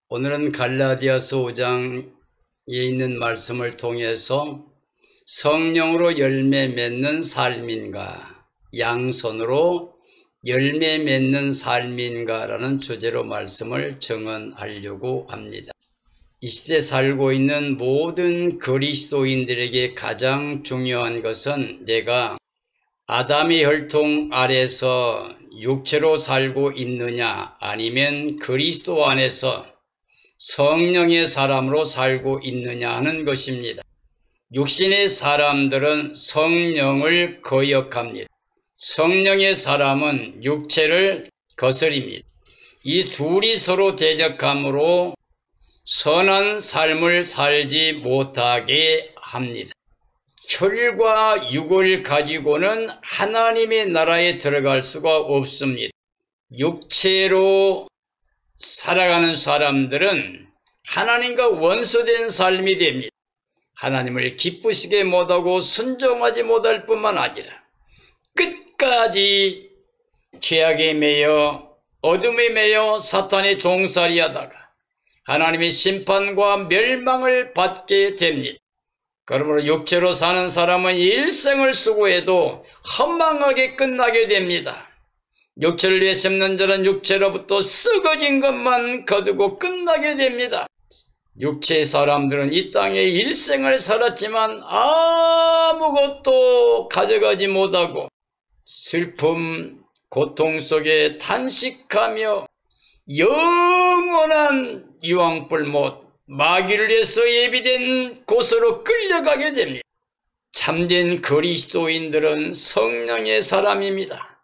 오늘은 갈라디아서 5장에 있는 말씀을 통해서 성령으로 열매 맺는 삶인가, 양손으로 열매 맺는 삶인가라는 주제로 말씀을 증언하려고 합니다. 이 시대에 살고 있는 모든 그리스도인들에게 가장 중요한 것은 내가 아담의 혈통 아래서 육체로 살고 있느냐, 아니면 그리스도 안에서 성령의 사람으로 살고 있느냐 하는 것입니다. 육신의 사람들은 성령을 거역합니다. 성령의 사람은 육체를 거스립니다. 이 둘이 서로 대적함으로 선한 삶을 살지 못하게 합니다. 혈과 육을 가지고는 하나님의 나라에 들어갈 수가 없습니다. 육체로 살아가는 사람들은 하나님과 원수된 삶이 됩니다. 하나님을 기쁘시게 못하고 순종하지 못할 뿐만 아니라 끝까지 죄악에 매여 어둠에 매여 사탄의 종살이 하다가 하나님의 심판과 멸망을 받게 됩니다. 그러므로 육체로 사는 사람은 일생을 수고해도 허망하게 끝나게 됩니다. 육체를 위해 심는 자는 육체로부터 썩어진 것만 거두고 끝나게 됩니다. 육체의 사람들은 이 땅에 일생을 살았지만 아무것도 가져가지 못하고 슬픔, 고통 속에 탄식하며 영원한 유황불못, 마귀를 위해서 예비된 곳으로 끌려가게 됩니다. 참된 그리스도인들은 성령의 사람입니다.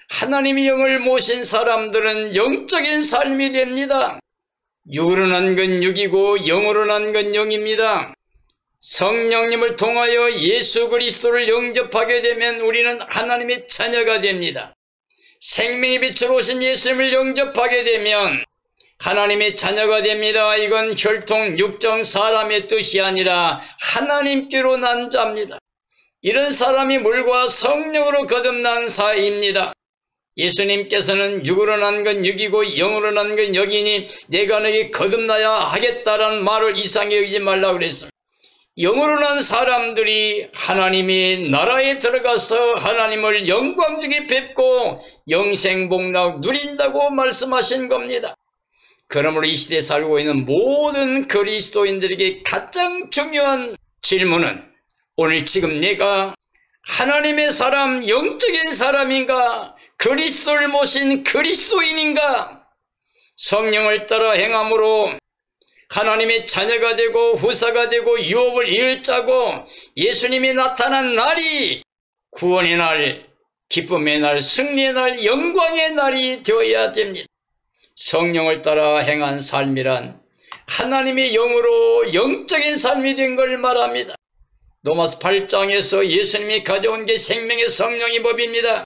하나님의 영을 모신 사람들은 영적인 삶이 됩니다. 육으로 난 건 육이고 영으로 난 건 영입니다. 성령님을 통하여 예수 그리스도를 영접하게 되면 우리는 하나님의 자녀가 됩니다. 생명의 빛으로 오신 예수님을 영접하게 되면 하나님의 자녀가 됩니다. 이건 혈통 육정 사람의 뜻이 아니라 하나님께로 난 자입니다. 이런 사람이 물과 성령으로 거듭난 사이입니다. 예수님께서는 육으로 난 건 육이고 영으로 난 건 영이니 내가 너에게 거듭나야 하겠다라는 말을 이상히 여기지 말라고 그랬습니다. 영으로 난 사람들이 하나님의 나라에 들어가서 하나님을 영광중에 뵙고 영생복락 누린다고 말씀하신 겁니다. 그러므로 이 시대에 살고 있는 모든 그리스도인들에게 가장 중요한 질문은 오늘 지금 내가 하나님의 사람, 영적인 사람인가? 그리스도를 모신 그리스도인인가? 성령을 따라 행함으로 하나님의 자녀가 되고 후사가 되고 유업을 이을자고 예수님이 나타난 날이 구원의 날, 기쁨의 날, 승리의 날, 영광의 날이 되어야 됩니다. 성령을 따라 행한 삶이란 하나님의 영으로 영적인 삶이 된 걸 말합니다. 로마서 8장에서 예수님이 가져온 게 생명의 성령의 법입니다.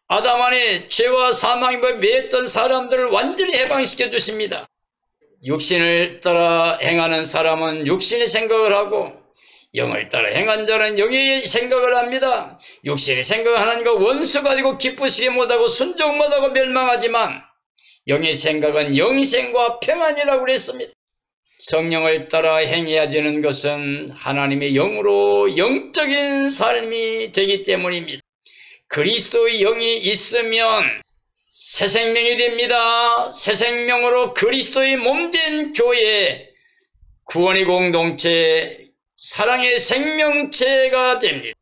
아담 안에 죄와 사망의 법에 매였던 사람들을 완전히 해방시켜 주십니다. 육신을 따라 행하는 사람은 육신의 생각을 하고 영을 따라 행한 자는 영의 생각을 합니다. 육신의 생각은 하나님과 원수가 되고 기쁘시게 못하고 순종 못하고 멸망하지만 영의 생각은 영생과 평안이라고 그랬습니다. 성령을 따라 행해야 되는 것은 하나님의 영으로 영적인 삶이 되기 때문입니다. 그리스도의 영이 있으면 새 생명이 됩니다. 새 생명으로 그리스도의 몸된 교회, 구원의 공동체, 사랑의 생명체가 됩니다.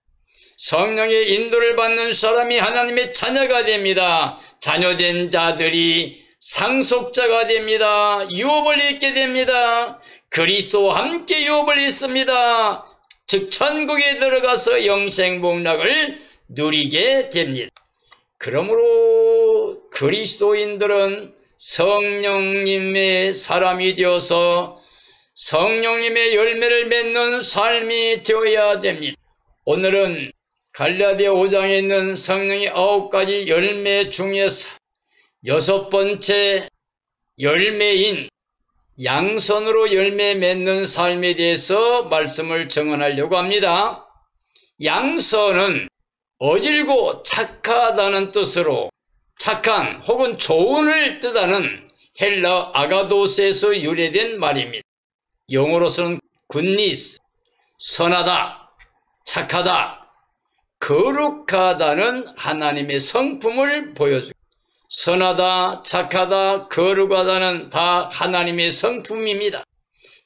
성령의 인도를 받는 사람이 하나님의 자녀가 됩니다. 자녀된 자들이 상속자가 됩니다. 유업을 잊게 됩니다. 그리스도와 함께 유업을 잊습니다. 즉 천국에 들어가서 영생복락을 누리게 됩니다. 그러므로 그리스도인들은 성령님의 사람이 되어서 성령님의 열매를 맺는 삶이 되어야 됩니다. 오늘은 갈라디아 5장에 있는 성령의 9가지 열매 중에서 6번째 열매인 양손으로 열매 맺는 삶에 대해서 말씀을 증언하려고 합니다. 양손은 어질고 착하다는 뜻으로 착한 혹은 좋은을 뜻하는 헬라 아가도스에서 유래된 말입니다. 영어로서는 굿니스, 선하다, 착하다, 거룩하다는 하나님의 성품을 보여줍니다. 선하다, 착하다, 거룩하다는 다 하나님의 성품입니다.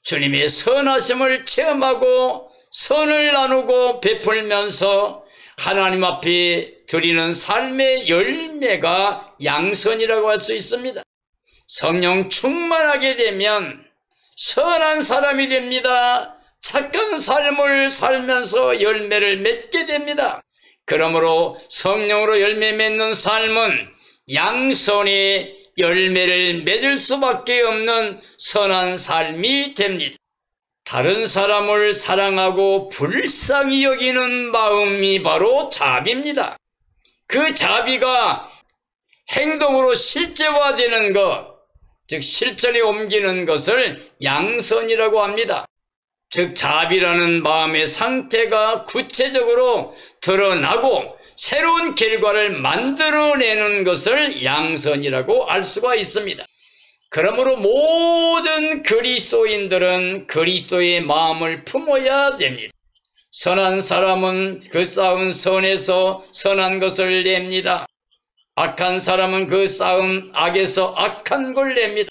주님의 선하심을 체험하고 선을 나누고 베풀면서 하나님 앞에 드리는 삶의 열매가 양선이라고 할 수 있습니다. 성령 충만하게 되면 선한 사람이 됩니다. 착한 삶을 살면서 열매를 맺게 됩니다. 그러므로 성령으로 열매 맺는 삶은 양선의 열매를 맺을 수밖에 없는 선한 삶이 됩니다. 다른 사람을 사랑하고 불쌍히 여기는 마음이 바로 자비입니다. 그 자비가 행동으로 실제화되는 것, 즉 실천에 옮기는 것을 양선이라고 합니다. 즉 자비라는 마음의 상태가 구체적으로 드러나고 새로운 결과를 만들어내는 것을 양선이라고 알 수가 있습니다. 그러므로 모든 그리스도인들은 그리스도의 마음을 품어야 됩니다. 선한 사람은 그 쌓은 선에서 선한 것을 냅니다. 악한 사람은 그 쌓은 악에서 악한 걸 냅니다.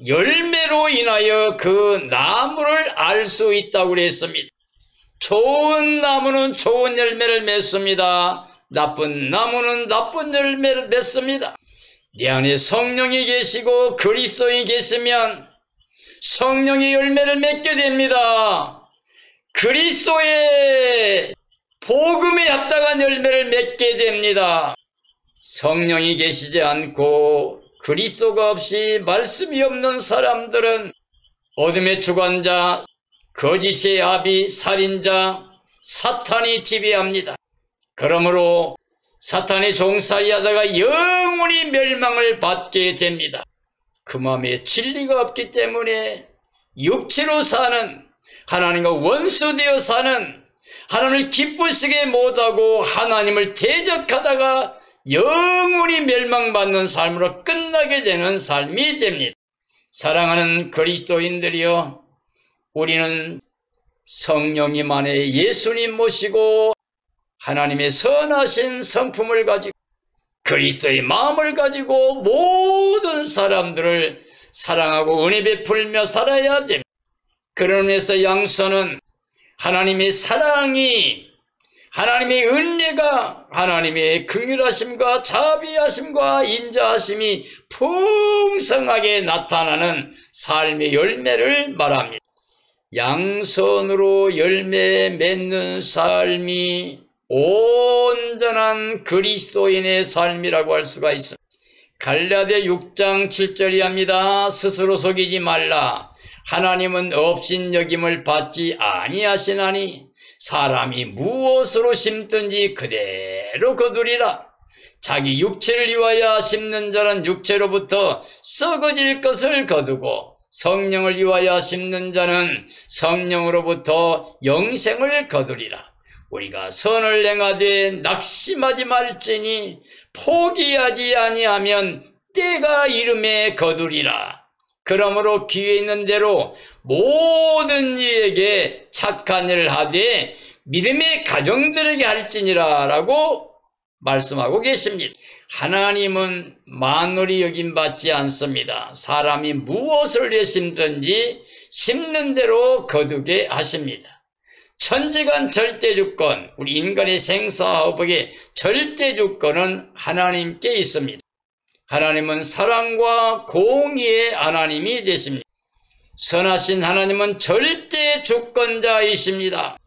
열매로 인하여 그 나무를 알 수 있다고 그랬습니다. 좋은 나무는 좋은 열매를 맺습니다. 나쁜 나무는 나쁜 열매를 맺습니다. 내 안에 성령이 계시고 그리스도인이 계시면 성령의 열매를 맺게 됩니다. 그리스도의 복음에 합당한 열매를 맺게 됩니다. 성령이 계시지 않고 그리스도가 없이 말씀이 없는 사람들은 어둠의 주관자, 거짓의 아비, 살인자, 사탄이 지배합니다. 그러므로 사탄의 종살이하다가 영원히 멸망을 받게 됩니다. 그 마음에 진리가 없기 때문에 육체로 사는, 하나님과 원수되어 사는, 하나님을 기쁘시게 못하고 하나님을 대적하다가 영원히 멸망받는 삶으로 끝나게 되는 삶이 됩니다. 사랑하는 그리스도인들이여, 우리는 성령님 안에 예수님 모시고 하나님의 선하신 성품을 가지고 그리스도의 마음을 가지고 모든 사람들을 사랑하고 은혜 베풀며 살아야 됩니다. 그런 의미에서 양선은 하나님의 사랑이, 하나님의 은혜가, 하나님의 긍휼하심과 자비하심과 인자하심이 풍성하게 나타나는 삶의 열매를 말합니다. 양선으로 열매 맺는 삶이 온전한 그리스도인의 삶이라고 할 수가 있습니다. 갈라디아 6장 7절이 합니다. 스스로 속이지 말라. 하나님은 업신여김을 받지 아니하시나니 사람이 무엇으로 심든지 그대로 거두리라. 자기 육체를 위하여 심는 자는 육체로부터 썩어질 것을 거두고 성령을 위하여 심는 자는 성령으로부터 영생을 거두리라. 우리가 선을 행하되 낙심하지 말지니 포기하지 아니하면 때가 이름에 거두리라. 그러므로 귀에 있는 대로 모든 이에게 착한 일을 하되 믿음의 가정들에게 할지니라 라고 말씀하고 계십니다. 하나님은 만월이 여김받지 않습니다. 사람이 무엇을 위해 심든지 심는 대로 거두게 하십니다. 천지간 절대주권, 우리 인간의 생사화복의 절대주권은 하나님께 있습니다. 하나님은 사랑과 공의의 하나님이 되십니다. 선하신 하나님은 절대주권자이십니다.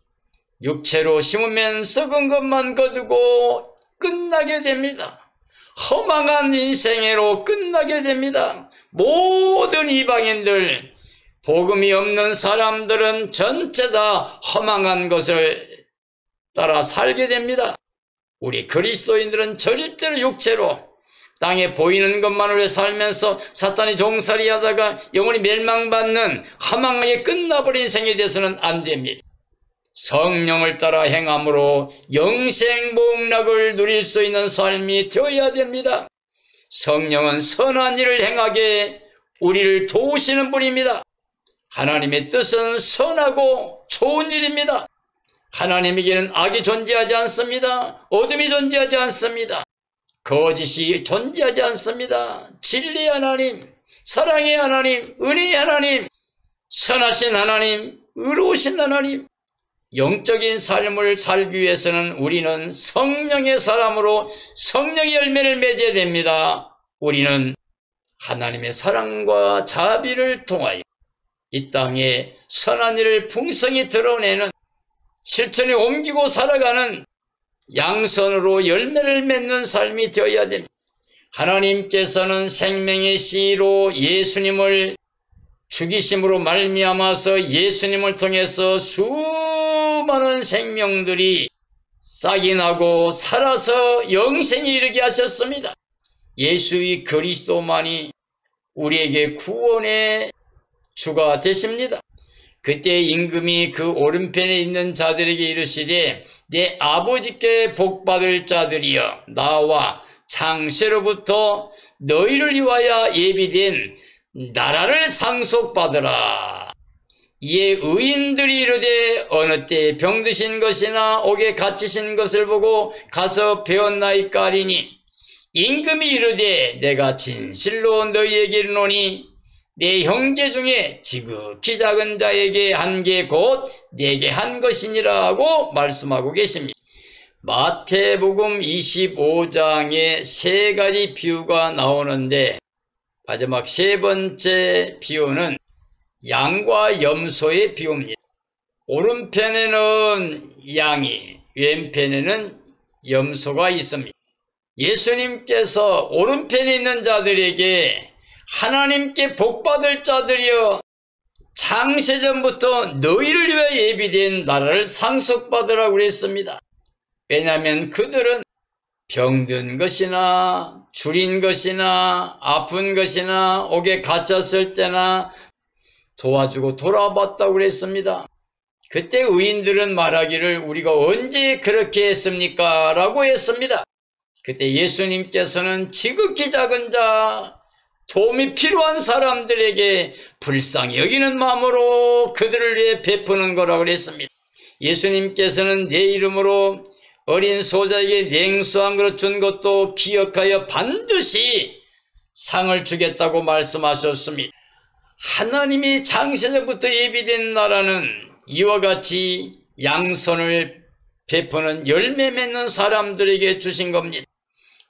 육체로 심으면 썩은 것만 거두고 끝나게 됩니다. 허망한 인생애로 끝나게 됩니다. 모든 이방인들, 복음이 없는 사람들은 전체 다 허망한 것을 따라 살게 됩니다. 우리 그리스도인들은 절대로 육체로 땅에 보이는 것만으로 살면서 사탄의 종살이 하다가 영원히 멸망받는 허망하게 끝나버린 생에 대해서는 안 됩니다. 성령을 따라 행함으로 영생복락을 누릴 수 있는 삶이 되어야 됩니다. 성령은 선한 일을 행하게 우리를 도우시는 분입니다. 하나님의 뜻은 선하고 좋은 일입니다. 하나님에게는 악이 존재하지 않습니다. 어둠이 존재하지 않습니다. 거짓이 존재하지 않습니다. 진리의 하나님, 사랑의 하나님, 은혜의 하나님, 선하신 하나님, 의로우신 하나님. 영적인 삶을 살기 위해서는 우리는 성령의 사람으로 성령의 열매를 맺어야 됩니다. 우리는 하나님의 사랑과 자비를 통하여 이 땅에 선한 일을 풍성히 드러내는 실천에 옮기고 살아가는 양선으로 열매를 맺는 삶이 되어야 됩니다. 하나님께서는 생명의 씨로 예수님을 죽이심으로 말미암아서 예수님을 통해서 수많은 생명들이 싹이 나고 살아서 영생에 이르게 하셨습니다. 예수의 그리스도만이 우리에게 구원의 주가 되십니다. 그때 임금이 그 오른편에 있는 자들에게 이르시되 내 아버지께 복받을 자들이여 나와 창세로부터 너희를 위하여 예비된 나라를 상속받으라. 이에 의인들이 이르되 어느 때에 병드신 것이나 옥에 갇히신 것을 보고 가서 배웠나이까 하리니 임금이 이르되 내가 진실로 너희에게 이르노니 내 형제 중에 지극히 작은 자에게 한 게 곧 내게 한 것이니라 하고 말씀하고 계십니다. 마태복음 25장에 세 가지 비유가 나오는데 마지막 세 번째 비유는 양과 염소의 비유입니다. 오른편에는 양이, 왼편에는 염소가 있습니다. 예수님께서 오른편에 있는 자들에게 하나님께 복받을 자들이여 창세전부터 너희를 위하여 예비된 나라를 상속받으라고 그랬습니다. 왜냐하면 그들은 병든 것이나 줄인 것이나 아픈 것이나 옥에 갇혔을 때나 도와주고 돌아봤다고 그랬습니다. 그때 의인들은 말하기를 우리가 언제 그렇게 했습니까? 라고 했습니다. 그때 예수님께서는 지극히 작은 자, 도움이 필요한 사람들에게 불쌍히 여기는 마음으로 그들을 위해 베푸는 거라고 그랬습니다. 예수님께서는 내 이름으로 어린 소자에게 냉수 한 그릇 준 것도 기억하여 반드시 상을 주겠다고 말씀하셨습니다. 하나님이 창세전부터 예비된 나라는 이와 같이 양선을 베푸는 열매 맺는 사람들에게 주신 겁니다.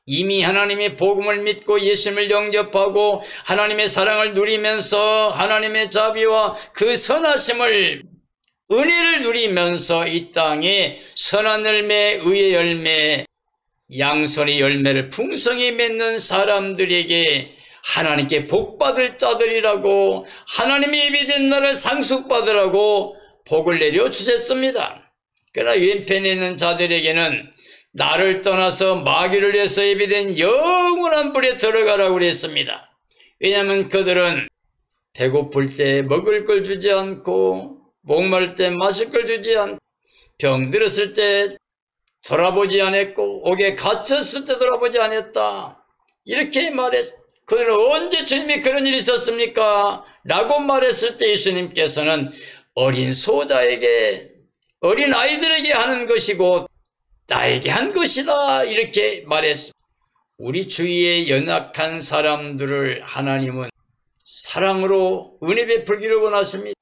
이미 하나님의 복음을 믿고 예수님을 영접하고 하나님의 사랑을 누리면서 하나님의 자비와 그 선하심을 은혜를 누리면서 이 땅에 선한 열매, 의의 열매, 양선의 열매를 풍성히 맺는 사람들에게 하나님께 복받을 자들이라고 하나님이 예비된 나라를 상속받으라고 복을 내려 주셨습니다. 그러나 왼편에 있는 자들에게는 나를 떠나서 마귀를 위해서 예비된 영원한 불에 들어가라고 그랬습니다. 왜냐하면 그들은 배고플 때 먹을 걸 주지 않고 목마를 때 마실 걸 주지 않고 병들었을 때 돌아보지 않았고 옥에 갇혔을 때 돌아보지 않았다. 이렇게 말했습니다. 그들은 언제 주님이 그런 일이 있었습니까? 라고 말했을 때 예수님께서는 어린 소자에게 어린 아이들에게 하는 것이고 나에게 한 것이다 이렇게 말했습니다. 우리 주위에 연약한 사람들을 하나님은 사랑으로 은혜 베풀기를 원하십니다.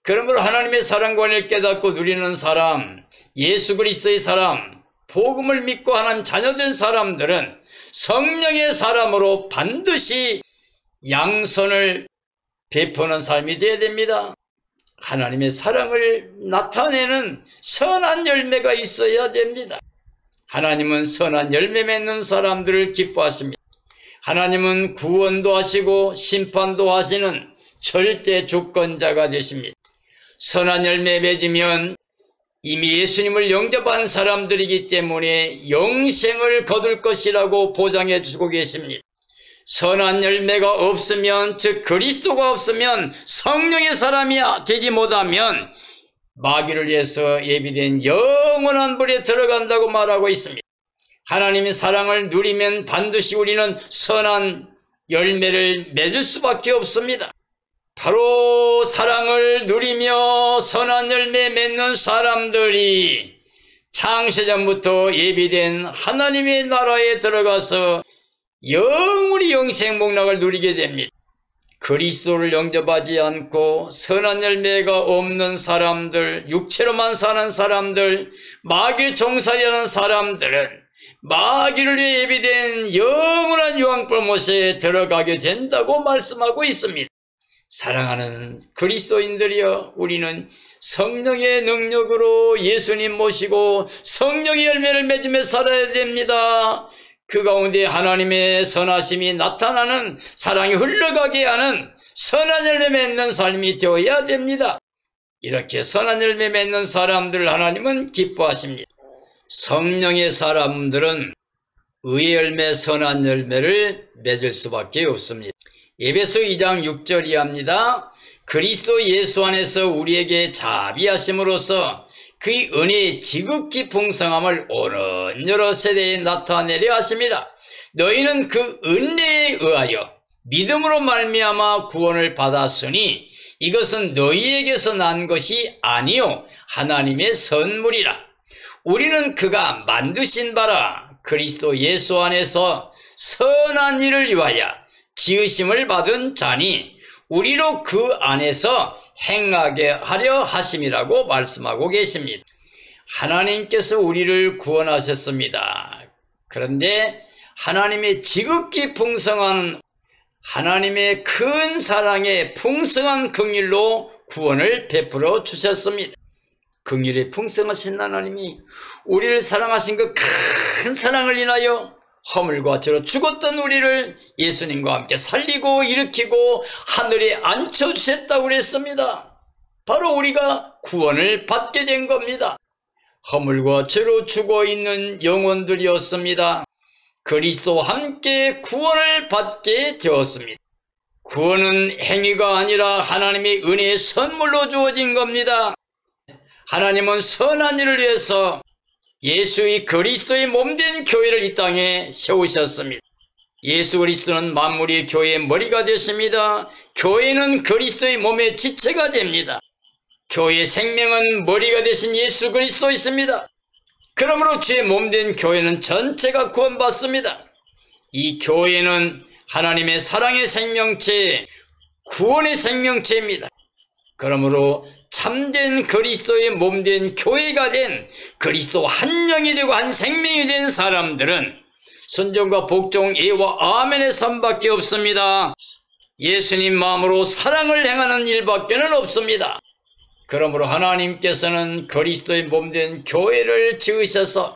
그러므로 하나님의 사랑과 은혜를 깨닫고 누리는 사람, 예수 그리스도의 사람, 복음을 믿고 하나님 자녀된 사람들은 성령의 사람으로 반드시 양선을 베푸는 삶이 되어야 됩니다. 하나님의 사랑을 나타내는 선한 열매가 있어야 됩니다. 하나님은 선한 열매 맺는 사람들을 기뻐하십니다. 하나님은 구원도 하시고 심판도 하시는 절대 주권자가 되십니다. 선한 열매 맺으면 이미 예수님을 영접한 사람들이기 때문에 영생을 거둘 것이라고 보장해 주고 계십니다. 선한 열매가 없으면, 즉 그리스도가 없으면, 성령의 사람이 되지 못하면 마귀를 위해서 예비된 영원한 불에 들어간다고 말하고 있습니다. 하나님의 사랑을 누리면 반드시 우리는 선한 열매를 맺을 수밖에 없습니다. 바로 사랑을 누리며 선한 열매 맺는 사람들이 창세전부터 예비된 하나님의 나라에 들어가서 영원히 영생복락을 누리게 됩니다. 그리스도를 영접하지 않고 선한 열매가 없는 사람들, 육체로만 사는 사람들, 마귀 종살이하는 사람들은 마귀를 위해 예비된 영원한 유황불못에 들어가게 된다고 말씀하고 있습니다. 사랑하는 그리스도인들이여, 우리는 성령의 능력으로 예수님 모시고 성령의 열매를 맺으며 살아야 됩니다. 그 가운데 하나님의 선하심이 나타나는, 사랑이 흘러가게 하는 선한 열매 맺는 삶이 되어야 됩니다. 이렇게 선한 열매 맺는 사람들 하나님은 기뻐하십니다. 성령의 사람들은 의의 열매, 선한 열매를 맺을 수밖에 없습니다. 에베소 2장 6절 이하입니다. 그리스도 예수 안에서 우리에게 자비하심으로써 그의 은혜의 지극히 풍성함을 오는 여러 세대에 나타내려 하심이라. 너희는 그 은혜에 의하여 믿음으로 말미암아 구원을 받았으니 이것은 너희에게서 난 것이 아니요 하나님의 선물이라. 우리는 그가 만드신 바라 그리스도 예수 안에서 선한 일을 위하여 지으심을 받은 자니 우리로 그 안에서 행하게 하려 하심이라고 말씀하고 계십니다. 하나님께서 우리를 구원하셨습니다. 그런데 하나님의 지극히 풍성한, 하나님의 큰 사랑에 풍성한 긍휼로 구원을 베풀어 주셨습니다. 긍휼에 풍성하신 하나님이 우리를 사랑하신 그 큰 사랑을 인하여 허물과 죄로 죽었던 우리를 예수님과 함께 살리고 일으키고 하늘에 앉혀주셨다고 그랬습니다. 바로 우리가 구원을 받게 된 겁니다. 허물과 죄로 죽어있는 영혼들이었습니다. 그리스도와 함께 구원을 받게 되었습니다. 구원은 행위가 아니라 하나님의 은혜의 선물로 주어진 겁니다. 하나님은 선한 일을 위해서 예수의 그리스도의 몸된 교회를 이 땅에 세우셨습니다. 예수 그리스도는 만물의 교회의 머리가 되십니다. 교회는 그리스도의 몸의 지체가 됩니다. 교회의 생명은 머리가 되신 예수 그리스도 있습니다. 그러므로 주의 몸된 교회는 전체가 구원받습니다. 이 교회는 하나님의 사랑의 생명체, 구원의 생명체입니다. 그러므로 참된 그리스도의 몸된 교회가 된, 그리스도 한 영이 되고 한 생명이 된 사람들은 순종과 복종, 예와 아멘의 삶밖에 없습니다. 예수님 마음으로 사랑을 행하는 일밖에는 없습니다. 그러므로 하나님께서는 그리스도의 몸된 교회를 지으셔서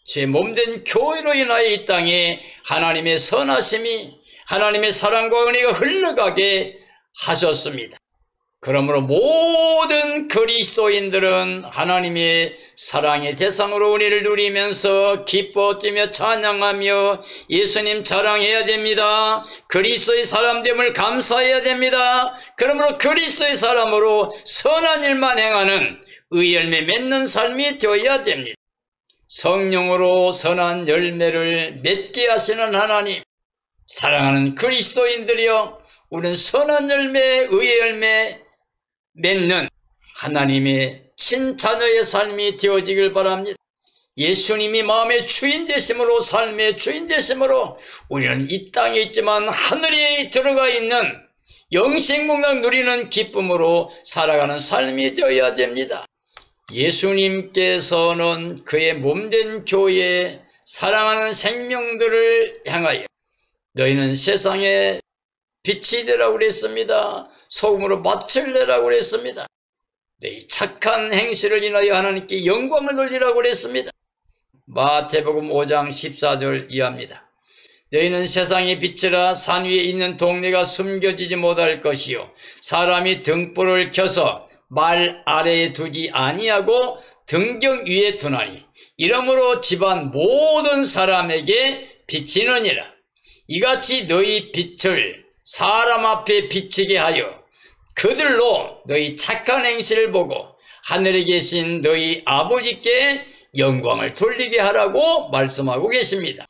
제 몸된 교회로 인하여 이 땅에 하나님의 선하심이, 하나님의 사랑과 은혜가 흘러가게 하셨습니다. 그러므로 모든 그리스도인들은 하나님의 사랑의 대상으로 은혜를 누리면서 기뻐 뛰며 찬양하며 예수님 자랑해야 됩니다. 그리스도의 사람됨을 감사해야 됩니다. 그러므로 그리스도의 사람으로 선한 일만 행하는 의의 열매 맺는 삶이 되어야 됩니다. 성령으로 선한 열매를 맺게 하시는 하나님, 사랑하는 그리스도인들이여, 우리는 선한 열매, 의의 열매 맺는 하나님의 친자녀의 삶이 되어지길 바랍니다. 예수님이 마음의 주인 되심으로, 삶의 주인 되심으로 우리는 이 땅에 있지만 하늘에 들어가 있는 영생복락 누리는 기쁨으로 살아가는 삶이 되어야 됩니다. 예수님께서는 그의 몸된 교회에 사랑하는 생명들을 향하여 너희는 세상에 빛이 되라고 그랬습니다. 소금으로 맛을 내라고 그랬습니다. 네, 착한 행실을 인하여 하나님께 영광을 돌리라고 그랬습니다. 마태복음 5장 14절 이하입니다. 너희는 세상의 빛이라. 산 위에 있는 동네가 숨겨지지 못할 것이요 사람이 등불을 켜서 말 아래에 두지 아니하고 등경 위에 두나니 이러므로 집안 모든 사람에게 비치느니라. 이같이 너희 빛을 사람 앞에 비치게 하여 그들로 너희 착한 행실을 보고 하늘에 계신 너희 아버지께 영광을 돌리게 하라고 말씀하고 계십니다.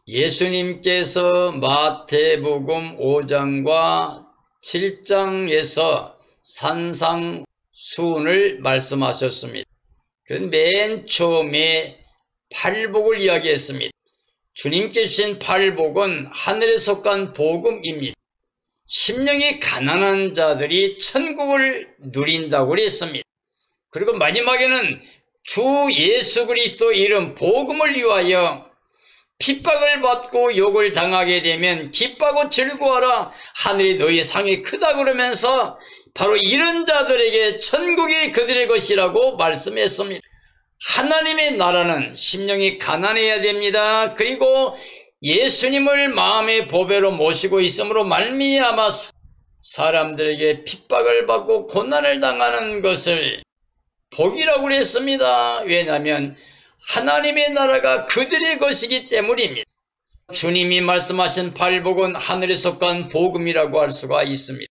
예수님께서 마태복음 5장과 7장에서 산상수훈을 말씀하셨습니다. 그런데 맨 처음에 팔복을 이야기했습니다. 주님께 주신 팔복은 하늘에 속한 복음입니다. 심령이 가난한 자들이 천국을 누린다고 그랬습니다. 그리고 마지막에는 주 예수 그리스도 이름 복음을 위하여 핍박을 받고 욕을 당하게 되면 기뻐하고 즐거워하라, 하늘이 너희 상이 크다 그러면서 바로 이런 자들에게 천국이 그들의 것이라고 말씀했습니다. 하나님의 나라는 심령이 가난해야 됩니다. 그리고 예수님을 마음의 보배로 모시고 있으므로 말미암아서 사람들에게 핍박을 받고 고난을 당하는 것을 복이라고 그랬습니다. 왜냐하면 하나님의 나라가 그들의 것이기 때문입니다. 주님이 말씀하신 팔복은 하늘에 속한 복음이라고 할 수가 있습니다.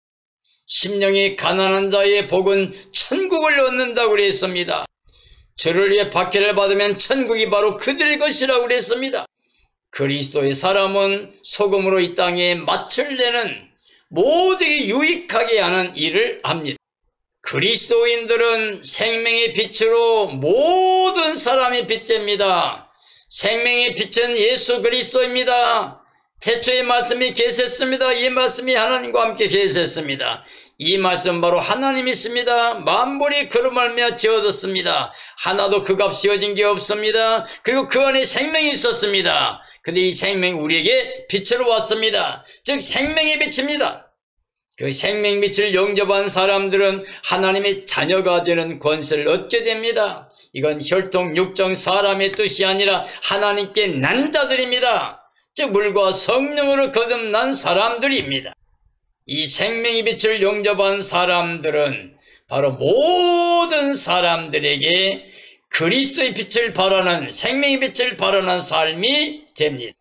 심령이 가난한 자의 복은 천국을 얻는다고 그랬습니다. 저를 위해 박해를 받으면 천국이 바로 그들의 것이라고 그랬습니다. 그리스도의 사람은 소금으로 이 땅에 맛을 내는 모두에게 유익하게 하는 일을 합니다. 그리스도인들은 생명의 빛으로 모든 사람이 빛됩니다. 생명의 빛은 예수 그리스도입니다. 태초의 말씀이 계셨습니다. 이 말씀이 하나님과 함께 계셨습니다. 이 말씀 바로 하나님이십니다. 만물이 그로 말미암아 지어졌습니다. 하나도 그 값 씌워진 게 없습니다. 그리고 그 안에 생명이 있었습니다. 근데 이 생명이 우리에게 빛으로 왔습니다. 즉 생명의 빛입니다. 그 생명빛을 영접한 사람들은 하나님의 자녀가 되는 권세를 얻게 됩니다. 이건 혈통 육정 사람의 뜻이 아니라 하나님께 난 자들입니다. 즉 물과 성령으로 거듭난 사람들입니다. 이 생명의 빛을 영접한 사람들은 바로 모든 사람들에게 그리스도의 빛을 발하는, 생명의 빛을 발하는 삶이 됩니다.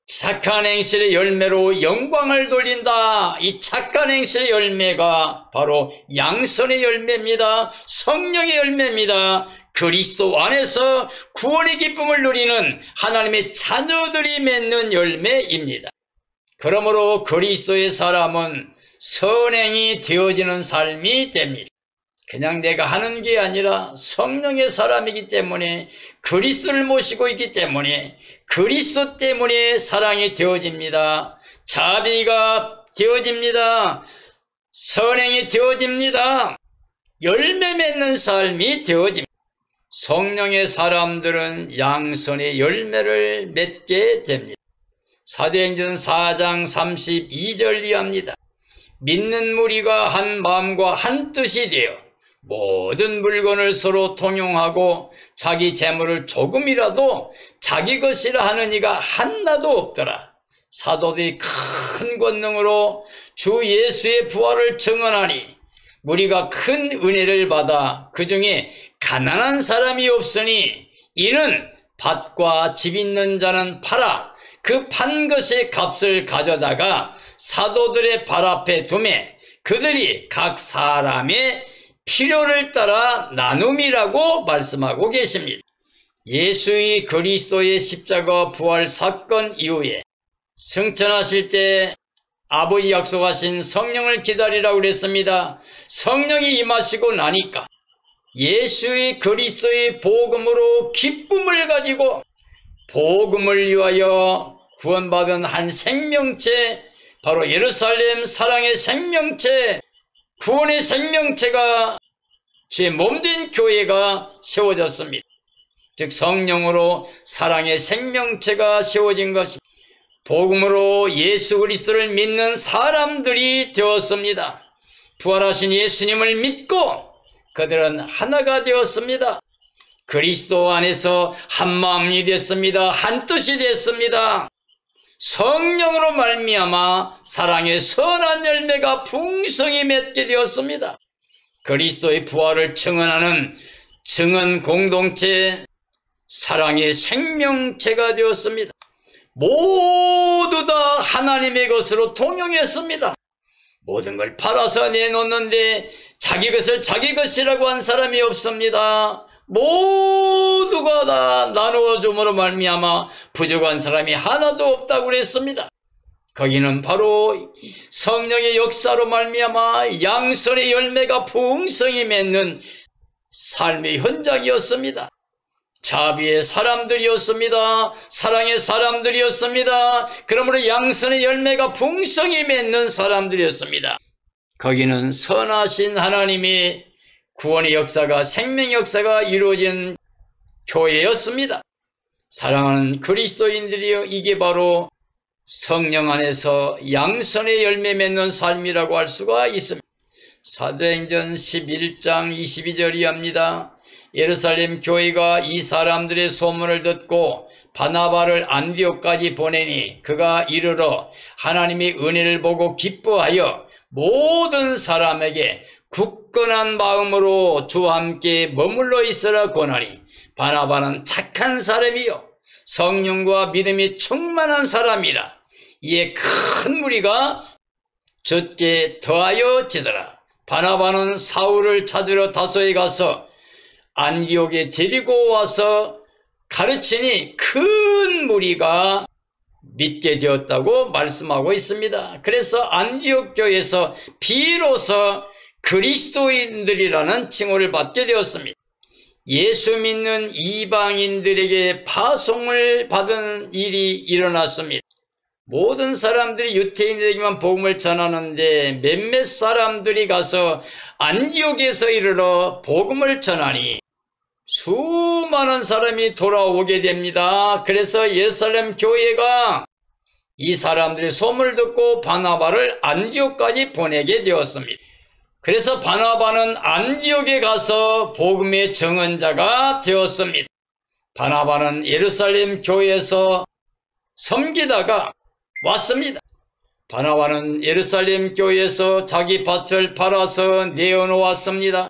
착한 행실의 열매로 영광을 돌린다. 이 착한 행실의 열매가 바로 양선의 열매입니다. 성령의 열매입니다. 그리스도 안에서 구원의 기쁨을 누리는 하나님의 자녀들이 맺는 열매입니다. 그러므로 그리스도의 사람은 선행이 되어지는 삶이 됩니다. 그냥 내가 하는 게 아니라 성령의 사람이기 때문에, 그리스도를 모시고 있기 때문에 그리스도 때문에 사랑이 되어집니다. 자비가 되어집니다. 선행이 되어집니다. 열매 맺는 삶이 되어집니다. 성령의 사람들은 양선의 열매를 맺게 됩니다. 사도행전 4장 32절 이하입니다. 믿는 무리가 한 마음과 한 뜻이 되어 모든 물건을 서로 통용하고 자기 재물을 조금이라도 자기 것이라 하는 이가 하나도 없더라. 사도들이 큰 권능으로 주 예수의 부활을 증언하니 우리가 큰 은혜를 받아 그 중에 가난한 사람이 없으니 이는 밭과 집 있는 자는 팔아 그 판 것의 값을 가져다가 사도들의 발 앞에 두매 그들이 각 사람의 필요를 따라 나눔이라고 말씀하고 계십니다. 예수의 그리스도의 십자가 부활 사건 이후에 승천하실 때 아버지 약속하신 성령을 기다리라고 그랬습니다. 성령이 임하시고 나니까 예수의 그리스도의 복음으로 기쁨을 가지고 복음을 위하여 구원받은 한 생명체, 바로 예루살렘 사랑의 생명체, 구원의 생명체가 제 몸된 교회가 세워졌습니다. 즉 성령으로 사랑의 생명체가 세워진 것입니다. 복음으로 예수 그리스도를 믿는 사람들이 되었습니다. 부활하신 예수님을 믿고 그들은 하나가 되었습니다. 그리스도 안에서 한 마음이 됐습니다. 한 뜻이 됐습니다. 성령으로 말미암아 사랑의 선한 열매가 풍성히 맺게 되었습니다. 그리스도의 부활을 증언하는 증언 공동체, 사랑의 생명체가 되었습니다. 모두 다 하나님의 것으로 통용했습니다. 모든 걸 팔아서 내놓는데 자기 것을 자기 것이라고 한 사람이 없습니다. 모두가 다 나누어 줌으로 말미암아 부족한 사람이 하나도 없다고 그랬습니다. 거기는 바로 성령의 역사로 말미암아 양선의 열매가 풍성히 맺는 삶의 현장이었습니다. 자비의 사람들이었습니다. 사랑의 사람들이었습니다. 그러므로 양선의 열매가 풍성히 맺는 사람들이었습니다. 거기는 선하신 하나님의 구원의 역사가, 생명 역사가 이루어진 교회였습니다. 사랑하는 그리스도인들이여, 이게 바로 성령 안에서 양선의 열매 맺는 삶이라고 할 수가 있습니다. 사도행전 11장 22절이 합니다. 예루살렘 교회가 이 사람들의 소문을 듣고 바나바를 안디옥까지 보내니 그가 이르러 하나님의 은혜를 보고 기뻐하여 모든 사람에게 굳건한 마음으로 주와 함께 머물러 있으라 권하니, 바나바는 착한 사람이요 성령과 믿음이 충만한 사람이라. 이에 큰 무리가 젖게 더하여지더라. 바나바는 사울을 찾으러 다소에 가서 안디옥에 데리고 와서 가르치니 큰 무리가 믿게 되었다고 말씀하고 있습니다. 그래서 안디옥 교회에서 비로소 그리스도인들이라는 칭호를 받게 되었습니다. 예수 믿는 이방인들에게 파송을 받은 일이 일어났습니다. 모든 사람들이 유태인들에게만 복음을 전하는데 몇몇 사람들이 가서 안디옥에서 이르러 복음을 전하니 수많은 사람이 돌아오게 됩니다. 그래서 예루살렘 교회가 이 사람들의 소문을 듣고 바나바를 안디옥까지 보내게 되었습니다. 그래서 바나바는 안디옥에 가서 복음의 증언자가 되었습니다. 바나바는 예루살렘 교회에서 섬기다가 왔습니다. 바나바는 예루살렘 교회에서 자기 밭을 팔아서 내어놓았습니다.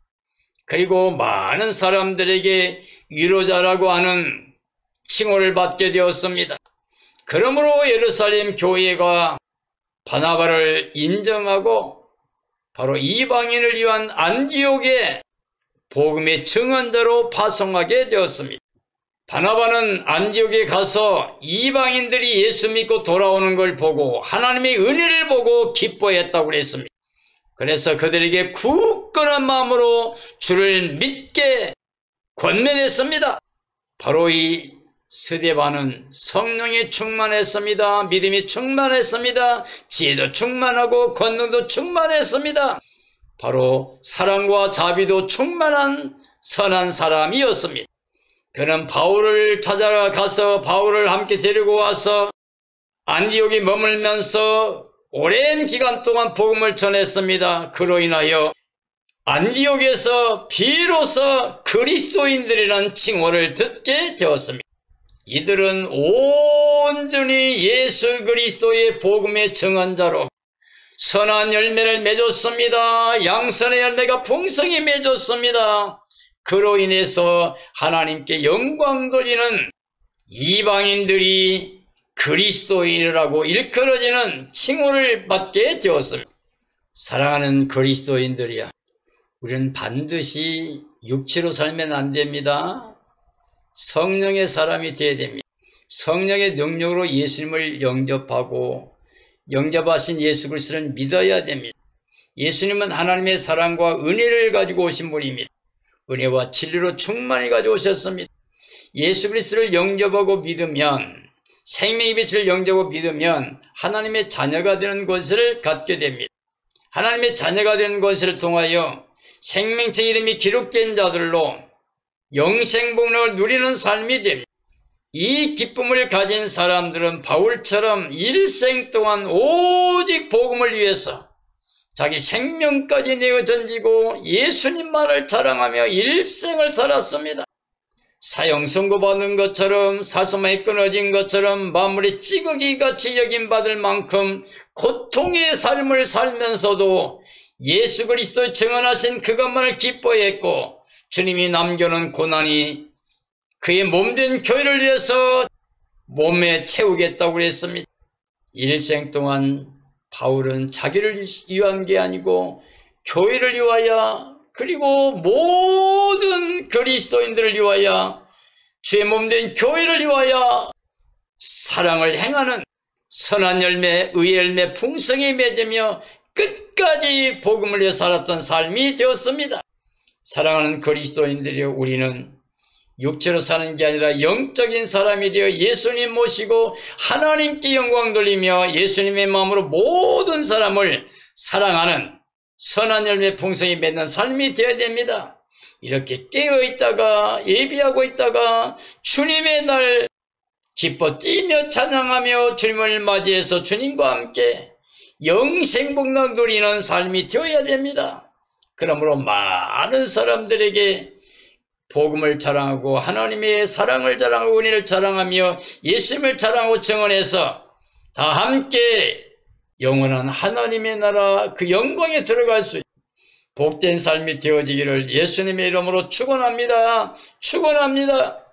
그리고 많은 사람들에게 위로자라고 하는 칭호를 받게 되었습니다. 그러므로 예루살렘 교회가 바나바를 인정하고 바로 이방인을 위한 안디옥에 복음의 증언자로 파송하게 되었습니다. 바나바는 안디옥에 가서 이방인들이 예수 믿고 돌아오는 걸 보고 하나님의 은혜를 보고 기뻐했다고 그랬습니다. 그래서 그들에게 굳건한 마음으로 주를 믿게 권면했습니다. 바로 이 스데반은 성령이 충만했습니다. 믿음이 충만했습니다. 지혜도 충만하고 권능도 충만했습니다. 바로 사랑과 자비도 충만한 선한 사람이었습니다. 그는 바울을 찾아가서 바울을 함께 데리고 와서 안디옥에 머물면서 오랜 기간 동안 복음을 전했습니다. 그로 인하여 안디옥에서 비로소 그리스도인들이라는 칭호를 듣게 되었습니다. 이들은 온전히 예수 그리스도의 복음의 증언자로 선한 열매를 맺었습니다. 양선의 열매가 풍성히 맺었습니다. 그로 인해서 하나님께 영광 돌리는 이방인들이 그리스도인이라고 일컬어지는 칭호를 받게 되었습니다. 사랑하는 그리스도인들이야, 우리는 반드시 육체로 살면 안 됩니다. 성령의 사람이 되어야 됩니다. 성령의 능력으로 예수님을 영접하고 영접하신 예수 그리스도를 믿어야 됩니다. 예수님은 하나님의 사랑과 은혜를 가지고 오신 분입니다. 은혜와 진리로 충만히 가지고 오셨습니다. 예수 그리스도를 영접하고 믿으면, 생명의 빛을 영접하고 믿으면 하나님의 자녀가 되는 권세를 갖게 됩니다. 하나님의 자녀가 되는 권세를 통하여 생명책 이름이 기록된 자들로 영생복락을 누리는 삶이 됩니다. 이 기쁨을 가진 사람들은 바울처럼 일생 동안 오직 복음을 위해서 자기 생명까지 내어 던지고 예수님만을 자랑하며 일생을 살았습니다. 사형 선고받은 것처럼, 살소만이 끊어진 것처럼 만물이 찌꺼기같이 여김받을 만큼 고통의 삶을 살면서도 예수 그리스도의 증언하신 그것만을 기뻐했고, 주님이 남겨놓은 고난이 그의 몸된 교회를 위해서 몸에 채우겠다고 그랬습니다. 일생 동안 바울은 자기를 위한 게 아니고 교회를 위하여 그리고 모든 그리스도인들을 위하여 주의 몸된 교회를 위하여 사랑을 행하는 선한 열매, 의의 열매 풍성히 맺으며 끝까지 복음을 위해 살았던 삶이 되었습니다. 사랑하는 그리스도인들이 우리는 육체로 사는 게 아니라 영적인 사람이 되어 예수님 모시고 하나님께 영광 돌리며 예수님의 마음으로 모든 사람을 사랑하는 선한 열매 풍성히 맺는 삶이 되어야 됩니다. 이렇게 깨어있다가 예비하고 있다가 주님의 날 기뻐 뛰며 찬양하며 주님을 맞이해서 주님과 함께 영생복락 누리는 삶이 되어야 됩니다. 그러므로 많은 사람들에게 복음을 자랑하고 하나님의 사랑을 자랑하고 은혜를 자랑하며 예수님을 자랑하고 증언해서 다 함께 영원한 하나님의 나라 그 영광에 들어갈 수 있는 복된 삶이 되어지기를 예수님의 이름으로 축원합니다. 축원합니다.